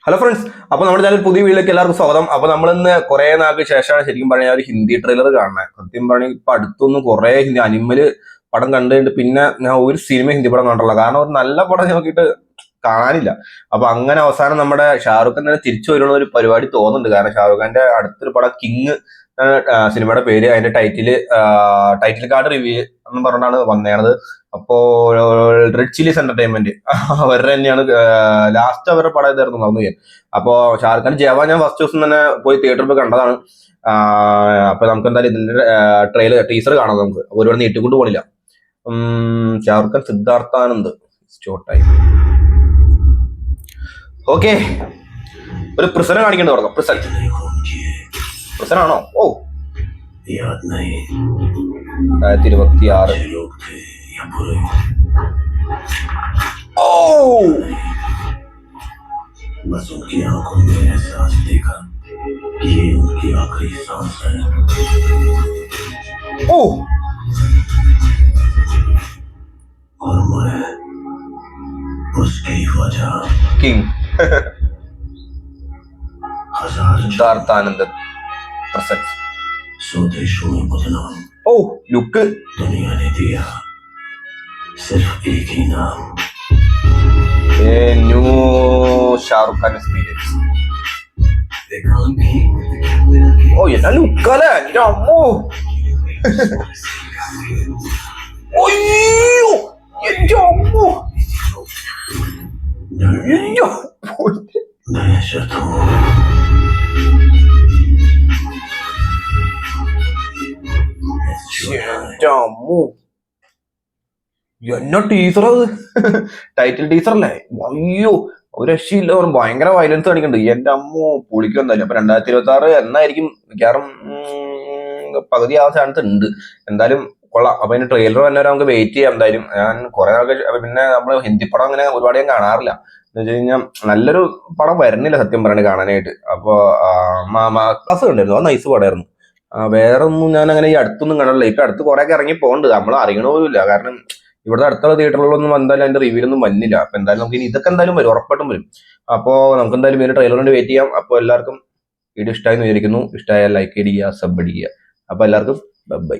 Hello friends, അപ്പോൾ നമ്മുടെ channel പുതിയ വീഡിയോയിലേക്ക് എല്ലാവർക്കും സ്വാഗതം. അപ്പോൾ നമ്മൾ ഇന്ന് കുറെ നാൾക്ക് ശേഷമാണ് ശരിക്കും പറഞ്ഞാൽ ഒരു ഹിന്ദി ട്രെയിലർ കാണുന്നത്. സത്യം പറഞ്ഞാൽ ഇപ്പൊ അടുത്തൊന്നും കുറെ ഹിന്ദി അനിമല് പടം കണ്ടിട്ട് പിന്നെ ഞാൻ ഒരു സിനിമ ഹിന്ദി പടം കണ്ടുള്ള, കാരണം ഒരു നല്ല പടം നോക്കിയിട്ട് കാണാനില്ല. അപ്പൊ അങ്ങനെ അവസാനം നമ്മുടെ ഷാറുഖ് ഖാൻ തന്നെ തിരിച്ചു വരുന്ന ഒരു പരിപാടി തോന്നുന്നുണ്ട്. കാരണം ഷാറുഖ് ഖാന്റെ അടുത്തൊരു പടം കിങ് സിനിമയുടെ പേര്, അതിന്റെ ടൈറ്റിൽ കാർഡ് റിവ്യൂ എന്ന് പറഞ്ഞാണ് വന്നേണത്. അപ്പോ റെഡ് ചില്ലീസ് എന്റർടൈൻമെന്റ് അവരുടെ തന്നെയാണ് ലാസ്റ്റ് അവരുടെ പടം ഇതായിരുന്നു മറന്നു ചെയ്യാൻ. അപ്പോ ഷാറുഖ് ഖാൻ ജവാൻ ഞാൻ ഫസ്റ്റ് ദിവസം തന്നെ പോയി തിയേറ്ററിൽ പോയി കണ്ടതാണ്. അപ്പൊ നമുക്ക് എന്തായാലും ഇതിന്റെ ടീസർ കാണാം. നമുക്ക് ഒരുപാട് നീട്ടിക്കൊണ്ട് പോണില്ല. ഷാറുഖ് ഖാൻ സിദ്ധാർത്ഥാനന്ദ് ഷോട്ടായി. ഓക്കെ, ഒരു പ്രിസനെ കാണിക്കേണ്ടി തുടങ്ങാം. പ്രസനാണോ? ഓ, 2026. ഓ, बस उनकी आंखों में एहसास देखा कि ये उनकी आखिरी सांस है। ओ, और मैं उसकी वजह किंग सिद्धार्थानंद प्रसन्न स्वदेशों में बदनाम। ओ, लुक दुनिया ने दिया सिर्फ एक ही नाम, a new Shahrukh Khan experience. ओ ये ना लुक है ना अम्मो. ओयो ये अम्मो ये दहशत हो. എന്നാ ടീച്ചർ അത്, ടൈറ്റിൽ ടീച്ചർ അല്ലേ? അയ്യോ, ഒരു രക്ഷയില്ല. ഭയങ്കര വയലൻസ് കാണിക്കുന്നുണ്ട്. എന്റെ അമ്മോ, പൊളിക്കും എന്തായാലും. അപ്പൊ 2026 എന്നായിരിക്കും മിക്കവാറും പകുതി ആവാൻ ചാൻസ് ഉണ്ട്. എന്തായാലും കൊള്ളാം. അപ്പൊ അതിന്റെ ട്രെയിലർ തന്നെ നമുക്ക് വെയിറ്റ് ചെയ്യാം. എന്തായാലും ഞാൻ കുറെ നാൾക്ക് പിന്നെ നമ്മൾ ഹിന്ദി പടം അങ്ങനെ ഒരുപാട് ഞാൻ കാണാറില്ല. എന്ന് വെച്ച് കഴിഞ്ഞാൽ നല്ലൊരു പടം വരുന്നില്ല സത്യം പറയണത് കാണാനായിട്ട്. അപ്പൊ ക്ലാസ് കണ്ടായിരുന്നു, അത് നൈസ് പടമായിരുന്നു. വേറെ ഒന്നും ഞാൻ അങ്ങനെ ഈ അടുത്തൊന്നും കണ്ടില്ല. ഇപ്പൊ അടുത്ത് കുറെ ഒക്കെ ഇറങ്ങി പോകുന്നുണ്ട്, നമ്മൾ അറിയണ പോലുമില്ല. കാരണം ഇവിടുത്തെ അടുത്തുള്ള തിയേറ്ററുകളൊന്നും എന്തായാലും അതിന്റെ റിവ്യൂലൊന്നും വന്നില്ല. അപ്പൊ എന്തായാലും നമുക്ക് ഇനി ഇതൊക്കെ എന്തായാലും വരും, ഉറപ്പായിട്ടും വരും. അപ്പോൾ നമുക്ക് എന്തായാലും ഇതിന്റെ ട്രെയിലറിന് വെയിറ്റ് ചെയ്യാം. അപ്പോൾ എല്ലാവർക്കും വീഡിയോ ഇഷ്ടമായി എന്ന് വിചാരിക്കുന്നു. ഇഷ്ടമായാൽ ലൈക്ക് ചെയ്യുക, സബ് അടിക്കുക. അപ്പൊ എല്ലാവർക്കും ബൈ.